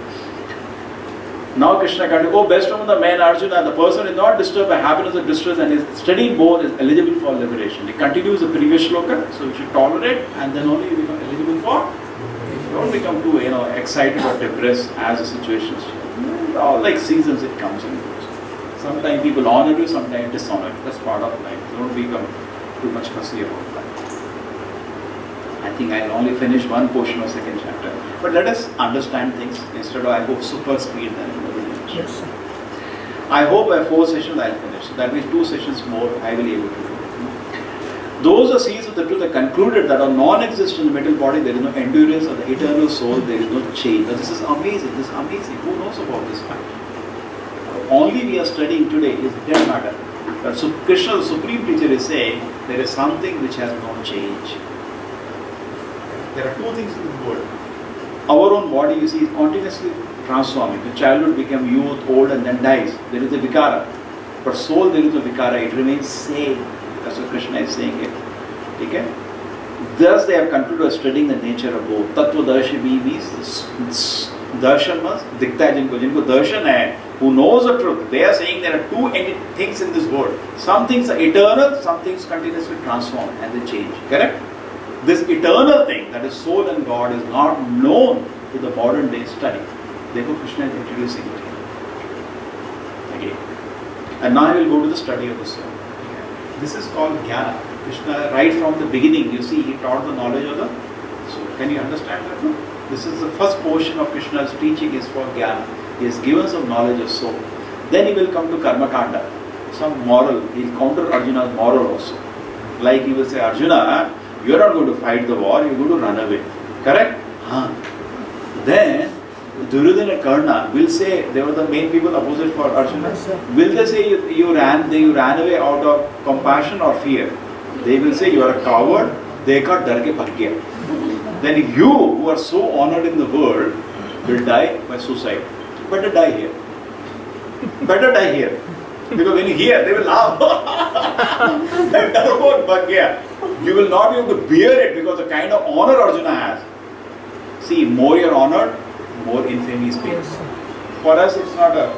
Now Krishna can do, best among the men, Arjuna, the person is not disturbed by happiness or distress and is studying both is eligible for liberation. He continues the previous shloka, so you should tolerate and then only you become eligible for. Don't become too excited or depressed as the situation is changing. All like seasons it comes and goes. Sometimes people honor you, sometimes dishonor you. That's part of life. Don't become too much fussy about life. I think I'll only finish one portion of second chapter. But let us understand things instead of I go super speed then. Yes, sir. I hope by 4 sessions I'll finish. So that means 2 sessions more I will be able to do. Those who sees of the truth are concluded that on non-existent metal body there is no endurance of the eternal soul, there is no change. Now, this is amazing. This is amazing. Who knows about this fact? Only we are studying today is dead matter. But Krishna, the supreme teacher, is saying there is something which has no change. There are 2 things in the world. Our own body, you see, is continuously transforming. The childhood becomes youth, old, and then dies. There is a vikara. But soul, there is no vikara. It remains same. That's what Krishna is saying here. Okay? Thus, they have concluded studying the nature of both. Tattva-darshi means darshan means dikta hai jinko darshan hai, who knows the truth. They are saying there are 2 things in this world. Some things are eternal, some things continuously transform and they change. Correct? This eternal thing, that is soul and God, is not known to the modern day study. Therefore, Krishna is introducing it here. Again. And now I will go to the study of the soul. This is called Jnana. Krishna, right from the beginning, you see, he taught the knowledge of the soul. Can you understand that? No? This is the first portion of Krishna's teaching is for Jnana. He has given some knowledge of soul. Then he will come to Karma Kanda. Some moral. He will counter Arjuna's moral also. Like he will say, Arjuna, you are not going to fight the war, you are going to run away. Correct? Then Duryodhana and Karna will say, they were the main people opposite for Arjuna. Will they say you ran away out of compassion or fear? They will say you are a coward, dekha dar ke bhag gaya. Then you, who are so honored in the world, will die by suicide. Better die here. Better die here. Because when you hear, they will laugh. You will not be able to bear it because the kind of honor Arjuna has. See, more you're honored, more infamy speaks. For us, it's not a.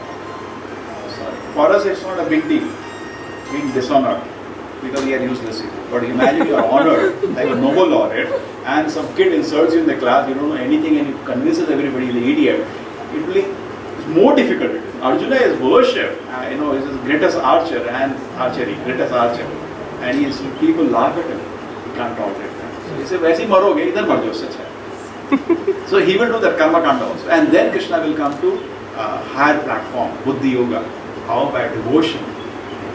For us, it's not a big deal being dishonored because we are useless people. But imagine you are honored like a Nobel laureate, and some kid insults you in the class. You don't know anything, and you convinces everybody he's an idiot. It will be it's more difficult. Arjuna is worshipped. He's the greatest archer and greatest archer, and people laugh at him. He can't tolerate that. So he says, "वैसे मरोगे, इधर मर जाओ सच है." So he will do that karma kanda also, and then Krishna will come to higher platform, Buddhi Yoga. How by devotion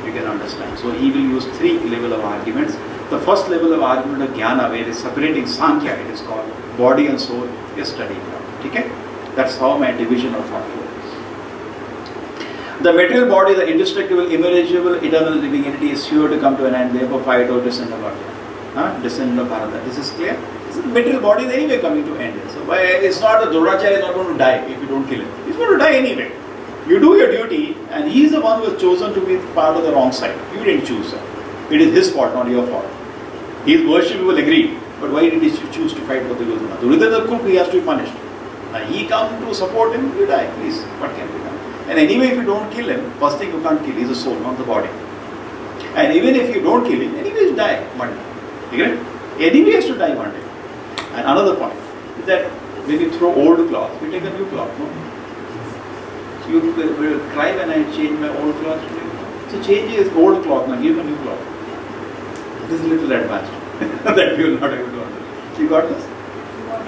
you can understand. So he will use 3 level of arguments. The first level of argument of Jnana, where it is separating Sankhya, it is called body and soul, is studying now. Okay? That's how my division of thought works. The material body, the indestructible, immeasurable, eternal living entity is sure to come to an end, therefore fight or descend of Bharata. Descend of Bharata. This is clear? This is the material body is anyway coming to end. So it's not that Dronacharya is not going to die if you don't kill him. He's going to die anyway. You do your duty, and he is the one who was chosen to be part of the wrong side. You didn't choose him. It is his fault, not your fault. His worship will agree, but why did he choose to fight with Duryodhana? Duryodhana cook, he has to be punished. Now he come to support him, you die. Please, what can be done? And anyway, if you don't kill him, first thing you can't kill is the soul, not the body. And even if you don't kill him, anyway, you die one day. You get it? Anyway, he has to die one day. And another point is that when you throw old cloth, you take a new cloth. No? You will cry when I change my old cloth to new cloth. So change is old cloth, now give a new cloth. This is a little advanced that you will not able to understand. You got this?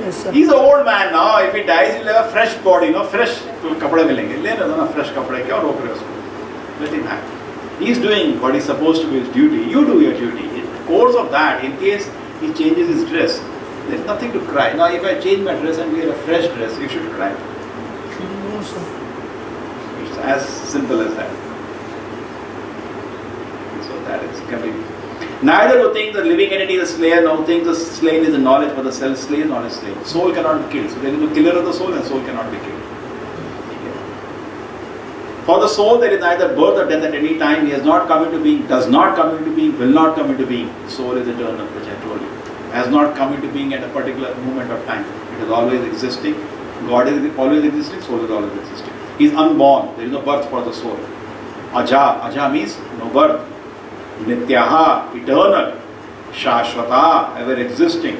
Yes, sir. He's an old man now. If he dies, he'll have a fresh body, fresh kapde milenge. Le na fresh kapde, kya rok rahe usko? Let him have. He's doing what he's supposed to be his duty. You do your duty. In the course of that, in case he changes his dress, there's nothing to cry. Now, if I change my dress and wear a fresh dress, you should cry. No, sir. It's as simple as that. So that is coming. Neither who thinks the living entity is the slayer, nor thinks the slain is the knowledge, but the self slain, not a slave. Soul cannot be killed. So there is no killer of the soul, and soul cannot be killed. For the soul, there is neither birth or death at any time. He has not come into being, does not come into being, will not come into being. Soul is eternal, which I told you. Has not come into being at a particular moment of time. It is always existing. God is always existing, soul is always existing. He is unborn. There is no birth for the soul. Aja. Aja means no birth. Nityaha, eternal. Shashvata, ever existing.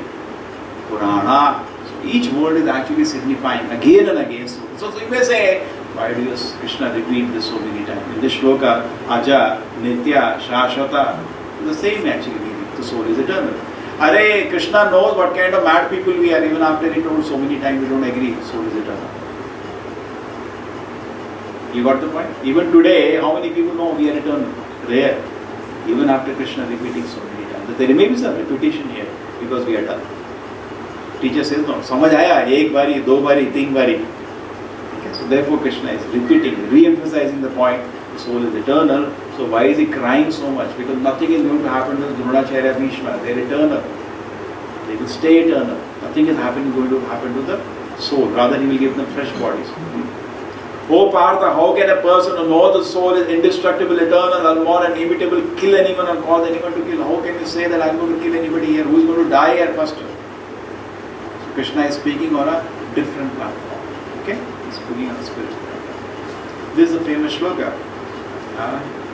Purana. So each word is actually signifying again and again. So you may say, why does Krishna repeat this so many times? In this shloka, Aja, Nitya, Shashvata, the same actually meaning. The soul is eternal. Arey, Krishna knows what kind of mad people we are. Even after he told so many times we don't agree, soul is eternal. You got the point? Even today, how many people know we are eternal? Rare. Even after Krishna repeating so many times. There may be some repetition here because we are done. Teacher says no. समझ आया एक बारी, दो बारी, तीन बारी. Okay, so therefore Krishna is repeating, re-emphasizing the point. The soul is eternal. So why is he crying so much? Because nothing is going to happen to Dronacharya, Bhishma. They are eternal. They will stay eternal. Nothing is going to happen to the soul. Rather, he will give them fresh bodies. Oh Partha, how can a person who knows the soul is indestructible, eternal, unborn and immutable kill anyone or cause anyone to kill? How can you say that I am going to kill anybody here? Who is going to die here first? So Krishna is speaking on a different platform. Okay? He is speaking on a spiritual platform. This is a famous shloka.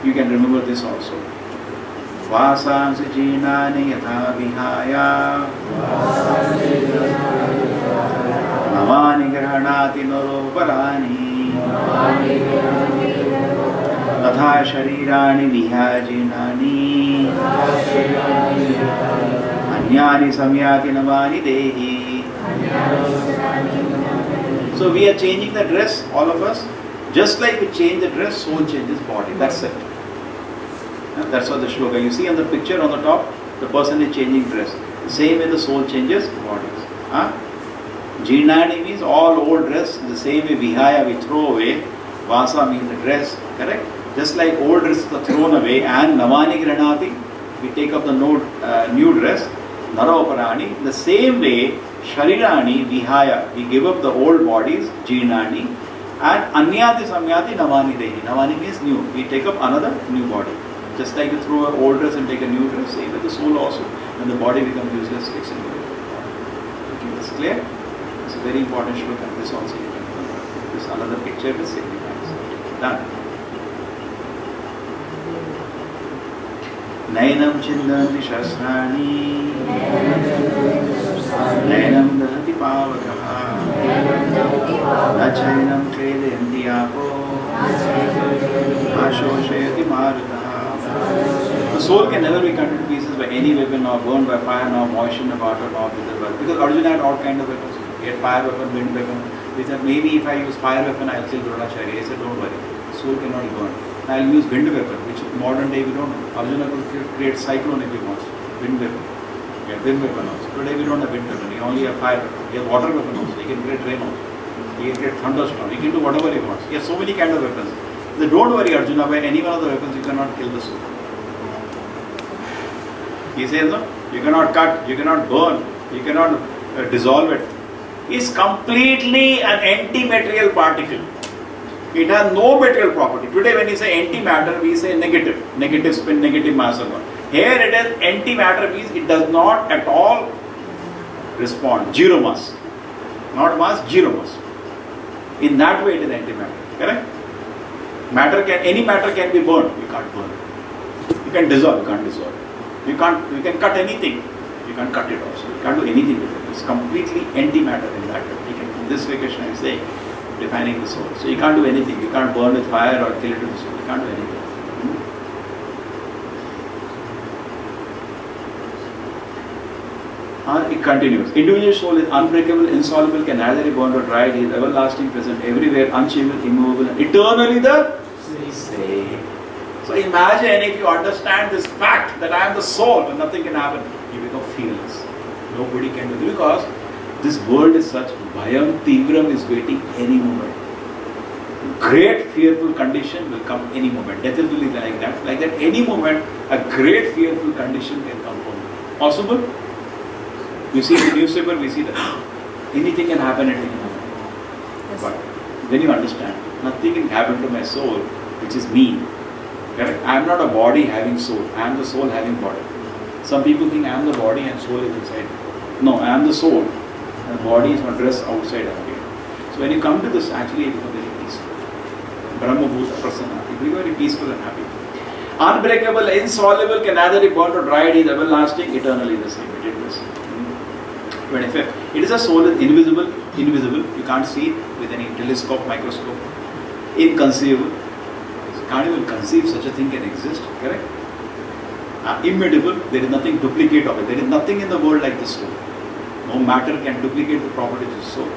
You can remember this also. Vasansi jinani yatha vihaya Navani grahanati naroparani Tatha sharirani vihajinani Anyani samyati navani dehi. So we are changing the dress, all of us. Just like we change the dress, soul changes body. That's it. That's what the shloka. You see on the picture on the top, the person is changing dress. The same way the soul changes bodies. Jirnani means all old dress. The same way Vihaya we throw away. Vasa means the dress. Correct? Just like old dresses are thrown away and Navani Granati, we take up the new dress. Naraoparani. The same way Sharirani Vihaya, we give up the old bodies. Jirnani. And Anyati Samyati Navani Dehi. Navani means new. We take up another new body. Just like you throw an old dress and take a new dress, same with the soul also. When the body becomes useless, takes a new body. Okay, that's clear? It's a very important shloka. This also you can learn. This another picture will signifies. Done. Nainam chindanti shasrani Nainam dahati pavakaha Nachainam kledayanti apo Ashoshayati marutaha. The soul can never be cut into pieces by any weapon, nor burned by fire, nor moistened by water, nor with the earth. Because Arjuna had all kind of weapons. He had fire weapon, wind weapon. He said, maybe if I use fire weapon, I'll kill Dronacharya. He said, don't worry. Soul cannot be burned. I'll use wind weapon, which modern day we don't know. Arjuna could create cyclone if he wants. Wind weapon. He had wind weapon also. Today we don't have wind weapon. He only have fire weapon. He has water weapon also. He can create rain also. He can create thunderstorm. He can do whatever he wants. He has so many kind of weapons. He said, don't worry Arjuna, by any one of the weapons you cannot kill the soul. He says, no, you cannot cut, you cannot burn, you cannot dissolve it. It's completely an anti-material particle. It has no material property. Today when we say antimatter, we say negative. Negative spin, negative mass or what. Here it is antimatter means it does not at all respond. Zero mass. Not mass, zero mass. In that way it is antimatter. Correct? Any matter can be burned. You can't burn it. You can dissolve, you can't dissolve it. You can cut anything. You can't cut it also. You can't do anything with it. It's completely antimatter in that way. In this way Krishna is saying, defining the soul. So you can't do anything. You can't burn with fire or kill it with the soul. You can't do anything. It continues. Individual soul is unbreakable, insoluble, can neither be burned or dried. He is everlasting, present everywhere, unchangeable, immovable, and eternally the same. So imagine if you understand this fact that I am the soul and nothing can happen, you become fearless. Nobody can do it because this world is such, Bhayam Tivram is waiting any moment. Great fearful condition will come any moment. Death will be like that. Like that any moment, a great fearful condition can come from you. Possible? You see in the newspaper, we see that anything can happen at any moment. Yes. But when you understand, nothing can happen to my soul, which is me. Correct? I am not a body having soul. I am the soul having body. Some people think I am the body and soul is inside. No, I am the soul and the body is addressed outside of me. So when you come to this, actually you become very peaceful. Brahma Bhuta Prasanna. You become very peaceful and happy. Unbreakable, insoluble, can neither be burnt or dried. He is everlasting, eternally the same. It is the same. 25. It is a soul that is invisible. You can't see it with any telescope, microscope. Inconceivable. Can't even conceive such a thing can exist, correct? Immutable, there is nothing duplicate of it. There is nothing in the world like this soul. No matter can duplicate the properties of the soul.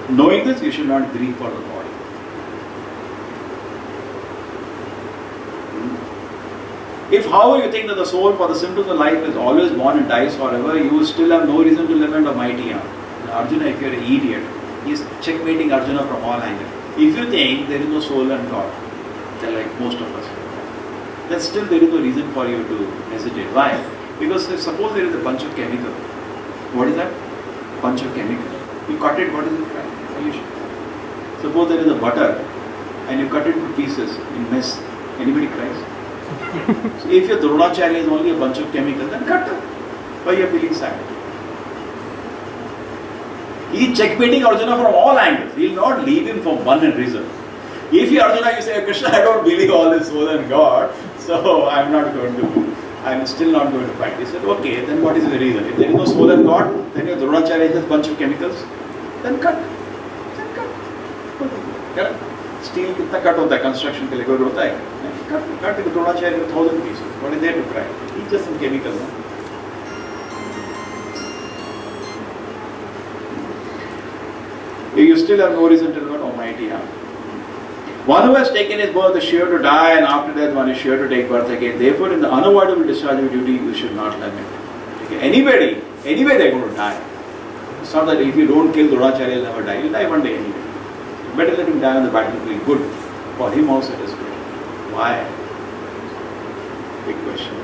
Knowing this, you should not grieve for the body. If however you think that the soul for the symptoms of life is always born and dies forever, you still have no reason to lament a mighty arm. Arjuna, if you are an idiot, he is checkmating Arjuna from all angles. If you think there is no soul and God, like most of us, then still there is no reason for you to hesitate. Why? Because if suppose there is a bunch of chemical. What is that? Bunch of chemical. You cut it, what is the solution? Suppose there is a butter and you cut it to pieces in mess. Anybody cries? So if your Dronacharya is only a bunch of chemical, then cut it. Why you are feeling sad? He is checkmating Arjuna from all angles. He will not leave him for one reason. If you Arjuna, you say, Krishna, I don't believe all this soul and God, so I'm still not going to fight. He said, okay, then what is the reason? If there is no soul and God, then your Dronacharya is just a bunch of chemicals, then cut. Correct? Steel kitna cut hota hai, construction ke liye good hota hai. Cut the Dronacharya into 1,000 pieces. What is there to cry? He's just some chemical. No? You still have no reason to remember Almighty. One who has taken his birth is sure to die, and after death one is sure to take birth again. Therefore, in the unavoidable discharge of duty, you should not lament. Okay. Anybody, anyway they are going to die. It's not that if you don't kill Dronacharya, he'll never die. He'll die one day anyway. Better let him die on the battlefield. Good. For him also it is good. Why? Big question.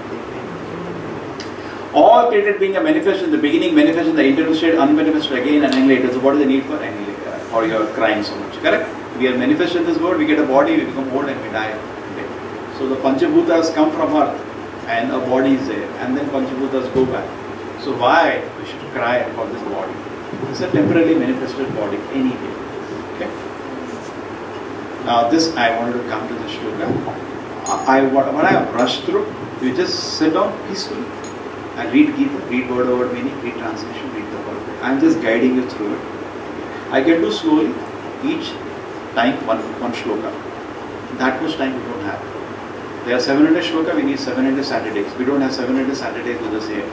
All created being a manifest in the beginning, manifest in the internal state, unmanifested again and later. So what is the need for annihilation? Or you are crying so much. Correct? We are manifest in this world, we get a body, we become old and we die. Okay. So the Panchabhutas come from earth and a body is there, and then Panchabhutas go back. So why we should cry for this body? It's a temporarily manifested body anyway. Okay. Now this I wanted to come to the shloka. What I have rushed through, you just sit down peacefully and read Gita, read word over meaning, read translation, read the whole bit. I'm just guiding you through it. I can do slowly, each time one shloka. That much time we don't have. There are 700 shloka, we need 700 Saturdays. We don't have 700 Saturdays with us here.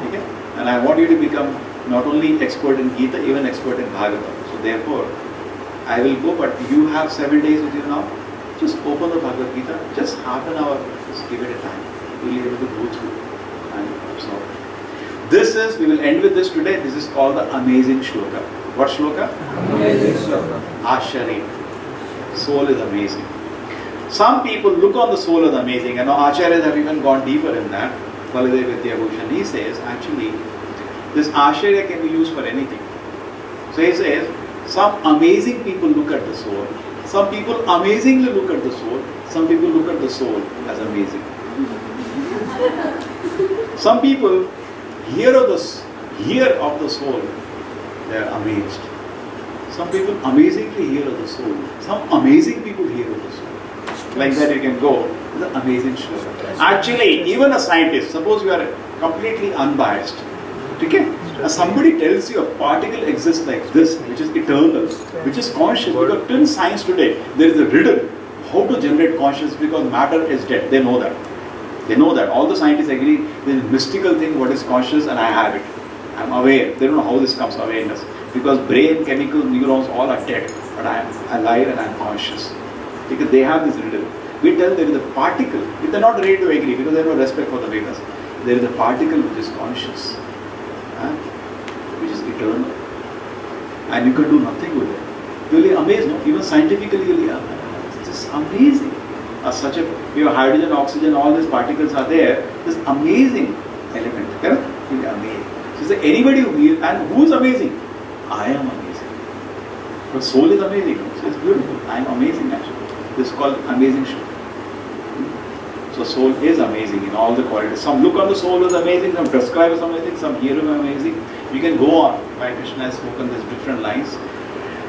Okay? And I want you to become not only expert in Gita, even expert in Bhagavatam. So therefore, I will go, but you have 7 days with you now. Just open the Bhagavad Gita, just half an hour, just give it a time. You will be able to go through and absorb. This is, we will end with this today. This is called the amazing shloka. What shloka? Amazing shloka. Acharya. Soul is amazing. Some people look on the soul as amazing, and acharyas have even gone deeper in that. Baladev Vidyabhushan, he says, actually, this acharya can be used for anything. So he says, some amazing people look at the soul. Some people amazingly look at the soul. Some people look at the soul as amazing. Some people hear of the soul, they are amazed. Some people amazingly hear of the soul. Some amazing people hear of the soul. Like that you can go, it's an amazing shloka. Actually, even a scientist, suppose you are completely unbiased, okay? Somebody tells you a particle exists like this, which is eternal, which is conscious, because till science today, there is a riddle how to generate consciousness, because matter is dead. They know that. They know that. All the scientists agree there is a mystical thing, what is conscious, and I have it. I'm aware. They don't know how this comes, awareness. Because brain, chemical, neurons, all are dead. But I am alive and I am conscious. Because they have this riddle. We tell there is a particle, if they are not ready to agree, because they have no respect for the Vedas, there is a particle which is conscious, which is eternal. And you can do nothing with it. You will be amazed, no? Even scientifically, you will be amazed. It's just amazing. Such a, you have hydrogen, oxygen, all these particles are there. This amazing element. Correct? You will be amazed. So, anybody who, and who is amazing? I am amazing. But soul is amazing. So it's beautiful. I am amazing actually. This is called amazing shloka. So soul is amazing in all the qualities. Some look on the soul as amazing, some describe as amazing, some hear him amazing. You can go on. Why Krishna has spoken these different lines.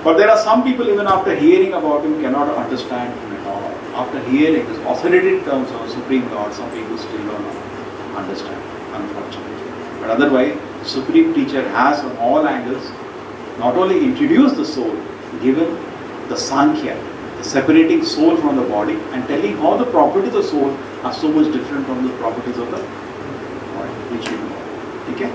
But there are some people even after hearing about him cannot understand him at all. After hearing this authoritative terms of Supreme Lord, some people still don't understand, unfortunately. But otherwise, the Supreme Teacher has on all angles not only introduced the soul, given the Sankhya, the separating soul from the body, and telling how the properties of soul are so much different from the properties of the body, which you know. Okay?